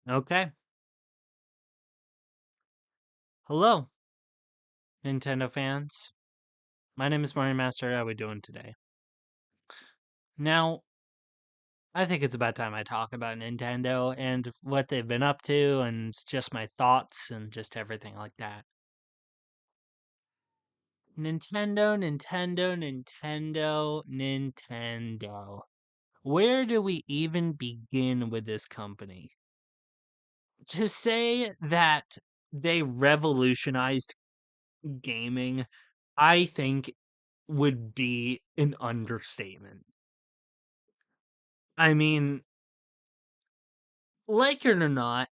Okay. Hello, Nintendo fans. My name is Mario Master. How are we doing today? Now, I think it's about time I talk about Nintendo and what they've been up to and just my thoughts and just everything like that. Nintendo. Where do we even begin with this company? To say that they revolutionized gaming, I think would be an understatement. I mean, like it or not,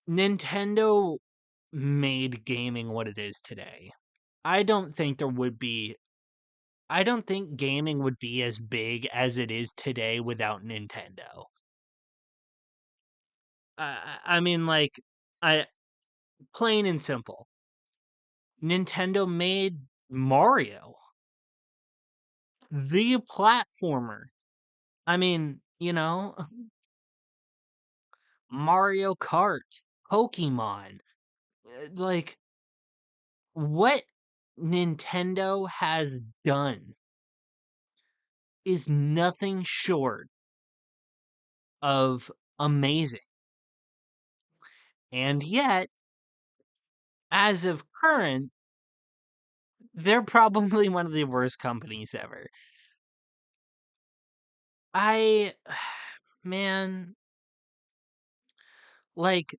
Nintendo made gaming what it is today. I don't think there would be I don't think gaming would be as big as it is today without Nintendo. I mean, like, I plain and simple. Nintendo made Mario, the platformer. I mean, Mario Kart, Pokemon. Like, what Nintendo has done is nothing short of amazing. And yet, as of current, they're probably one of the worst companies ever. I, man, like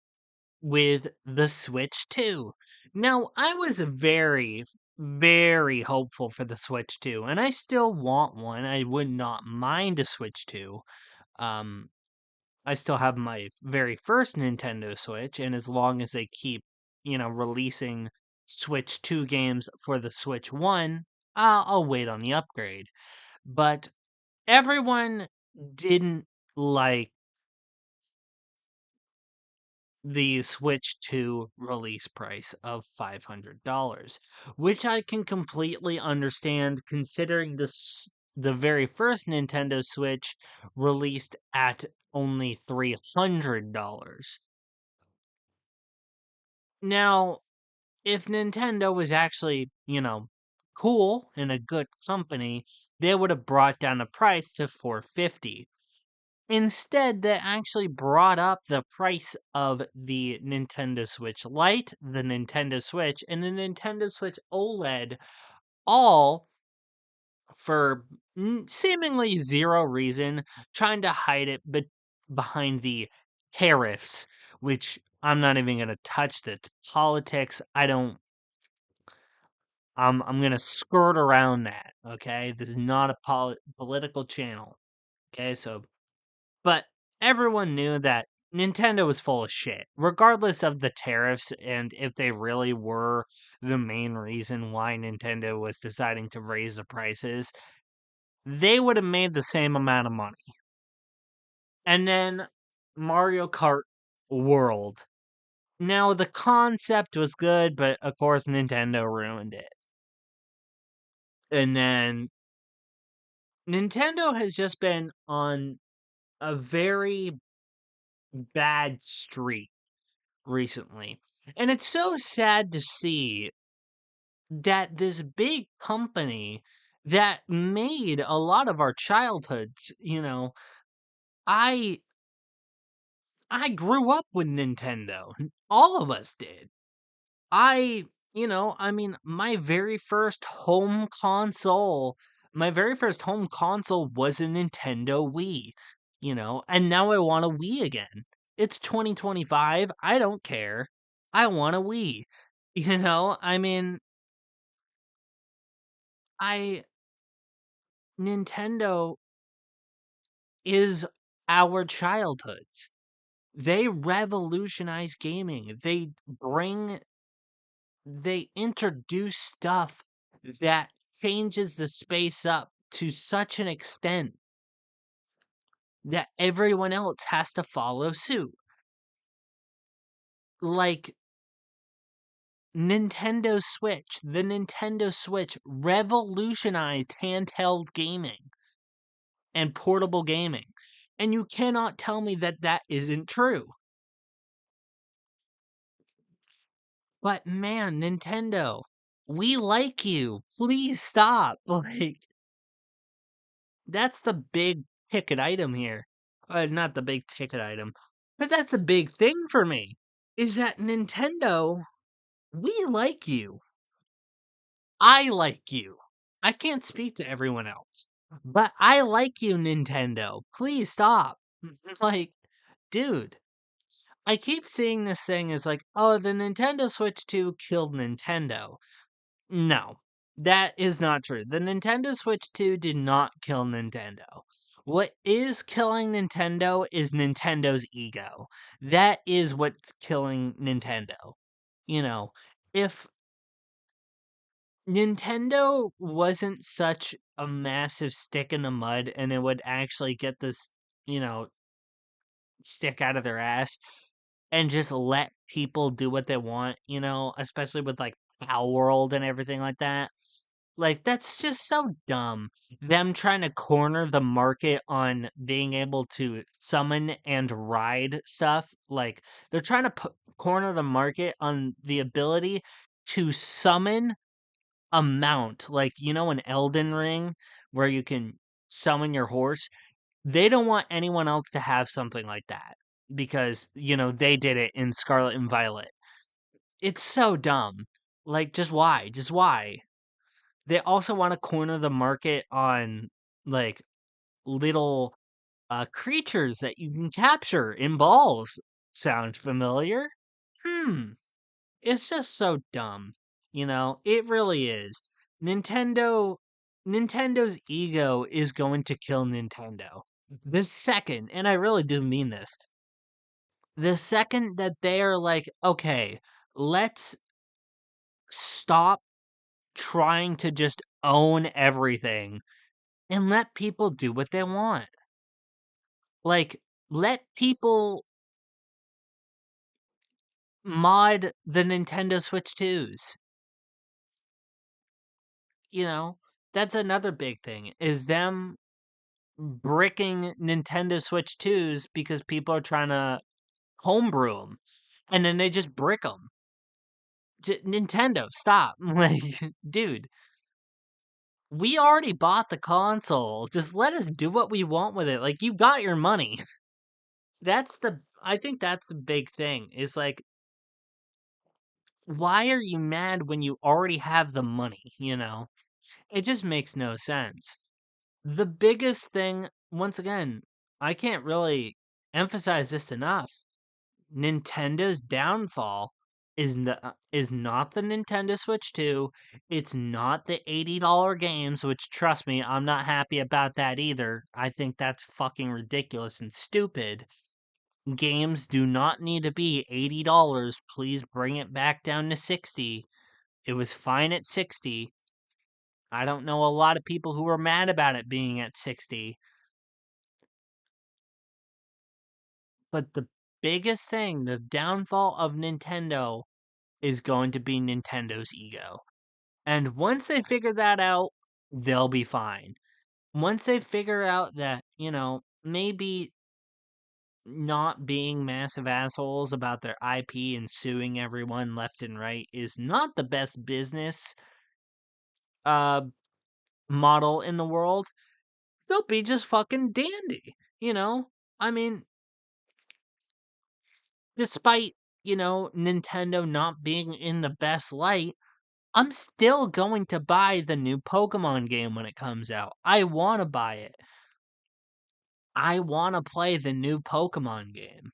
with the Switch 2. Now, I was very, very hopeful for the Switch 2, and I still want one. I would not mind a Switch 2. Um, I still have my very first Nintendo Switch, and as long as they keep, releasing Switch 2 games for the Switch 1, I'll wait on the upgrade. But everyone didn't like the Switch 2 release price of $500, which I can completely understand considering the very first Nintendo Switch released at only $300. Now, if Nintendo was actually, cool and a good company, they would have brought down the price to 450. Instead, they actually brought up the price of the Nintendo Switch Lite, the Nintendo Switch, and the Nintendo Switch OLED, all for seemingly zero reason, trying to hide it behind the tariffs, which I'm not even going to touch the politics. I'm going to skirt around that, okay? This is not a political channel, okay? But everyone knew that Nintendo was full of shit, regardless of the tariffs and if they really were the main reason why Nintendo was deciding to raise the prices. They would have made the same amount of money. And then Mario Kart World. Now, the concept was good, but of course, Nintendo ruined it. And then Nintendo has just been on a very bad streak recently. And it's so sad to see that this big company that made a lot of our childhoods, I I grew up with Nintendo. All of us did. I mean, my very first home console was a Nintendo Wii, and now I want a Wii again. It's 2025. I don't care. I want a Wii. I mean, I Nintendo is our childhoods. They revolutionize gaming. They introduce stuff that changes the space up to such an extent that everyone else has to follow suit. Like the Nintendo Switch revolutionized handheld gaming and portable gaming. And you cannot tell me that that isn't true. But man, Nintendo, we like you. Please stop. Like, that's the big ticket item here. Not the big ticket item, but that's a big thing for me. Is that Nintendo, we like you. I like you. I can't speak to everyone else, but I like you, Nintendo. Please stop. Like, dude, I keep seeing this thing as like, oh, the Nintendo Switch 2 killed Nintendo. No, that is not true. The Nintendo Switch 2 did not kill Nintendo. What is killing Nintendo is Nintendo's ego. That is what's killing Nintendo. You know, if Nintendo wasn't such a massive stick in the mud and it would actually get this, you know, stick out of their ass and just let people do what they want, especially with like Power World and everything like that. Like, that's just so dumb. Them trying to corner the market on being able to summon and ride stuff. Like, they're trying to corner the market on the ability to summon a mount. Like, in Elden Ring, where you can summon your horse. They don't want anyone else to have something like that because, they did it in Scarlet and Violet. It's so dumb. Like, just why? Just why? They also want to corner the market on like little creatures that you can capture in balls. Sound familiar? Hmm. It's just so dumb. It really is. Nintendo's ego is going to kill Nintendo. The second, and I really do mean this, the second that they are like, okay, let's stop trying to just own everything and let people do what they want. Like, let people mod the Nintendo Switch 2s. You know, that's another big thing is them bricking Nintendo Switch 2s because people are trying to homebrew them. And then they just brick them. Nintendo, stop. Like, dude, we already bought the console. Just let us do what we want with it. Like, you got your money. I think that's the big thing. Is like, why are you mad when you already have the money? It just makes no sense. The biggest thing, once again, I can't really emphasize this enough. Nintendo's downfall is not the Nintendo Switch 2. It's not the $80 games, which trust me, I'm not happy about that either. I think that's fucking ridiculous and stupid. Games do not need to be $80. Please bring it back down to 60. It was fine at 60. I don't know a lot of people who were mad about it being at 60. But the biggest thing, the downfall of Nintendo is going to be Nintendo's ego. And once they figure that out, they'll be fine. Once they figure out that, maybe not being massive assholes about their IP and suing everyone left and right is not the best business uh model in the world, they'll be just fucking dandy, I mean, despite, Nintendo not being in the best light, I'm still going to buy the new Pokemon game when it comes out. I want to buy it. I want to play the new Pokemon game.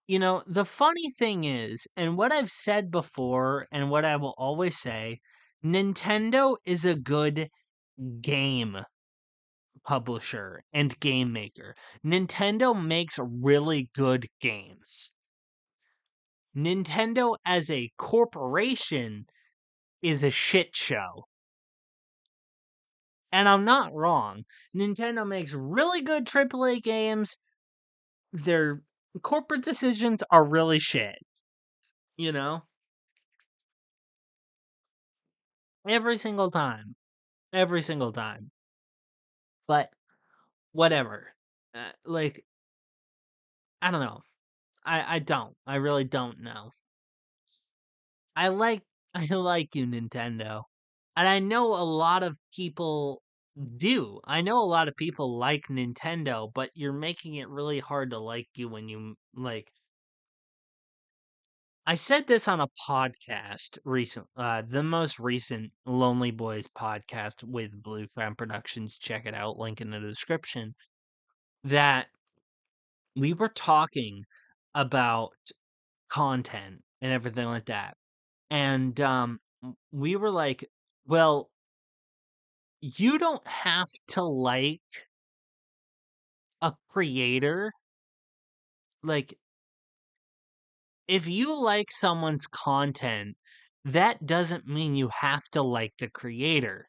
The funny thing is, and what I've said before, and what I will always say, Nintendo is a good game publisher and game maker. Nintendo makes really good games. Nintendo as a corporation is a shit show. And I'm not wrong. Nintendo makes really good AAA games. Their corporate decisions are really shit. You know? Every single time. Every single time. But whatever. Like, I don't know. I don't. I really don't know. I like I like you, Nintendo. And I know a lot of people do. I know a lot of people like Nintendo, but you're making it really hard to like you when you like I said this on a podcast recent the most recent Lonely Boys podcast with Blue Crown Productions. Check it out, link in the description. That we were talking about content and everything like that. And we were like, well, you don't have to like a creator. Like, if you like someone's content, that doesn't mean you have to like the creator,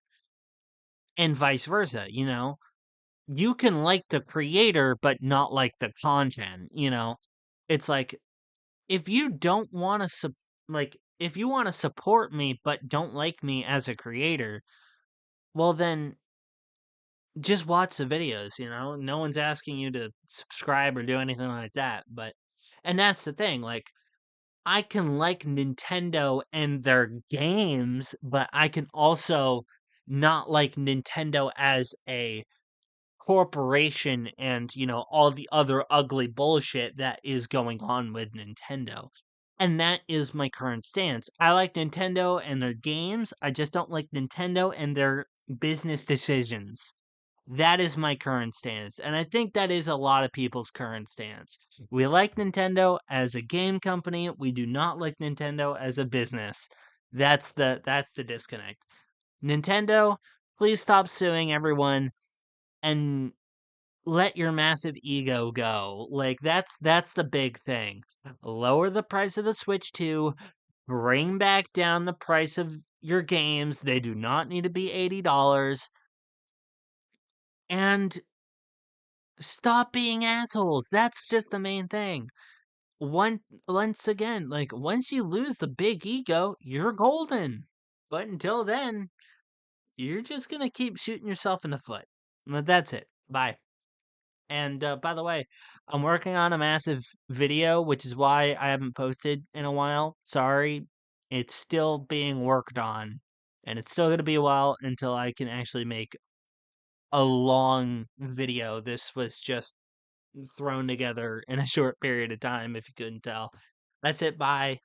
and vice versa, you know? You can like the creator, but not like the content, you know? It's like, if you don't want to, like, if you want to support me, but don't like me as a creator, well, then just watch the videos, you know? No one's asking you to subscribe or do anything like that, but and that's the thing, like, I can like Nintendo and their games, but I can also not like Nintendo as a corporation and, you know, all the other ugly bullshit that is going on with Nintendo. And that is my current stance. I like Nintendo and their games. I just don't like Nintendo and their business decisions. That is my current stance. And I think that is a lot of people's current stance. We like Nintendo as a game company. We do not like Nintendo as a business. That's the disconnect. Nintendo, please stop suing everyone and let your massive ego go. Like that's the big thing. Lower the price of the Switch 2, bring back down the price of your games. They do not need to be $80 and stop being assholes. That's just the main thing. Once again, like once you lose the big ego, you're golden. But until then, you're just going to keep shooting yourself in the foot. But that's it. Bye. And by the way, I'm working on a massive video, which is why I haven't posted in a while. Sorry. It's still being worked on. And it's still going to be a while until I can actually make a long video. This was just thrown together in a short period of time, if you couldn't tell. That's it. Bye.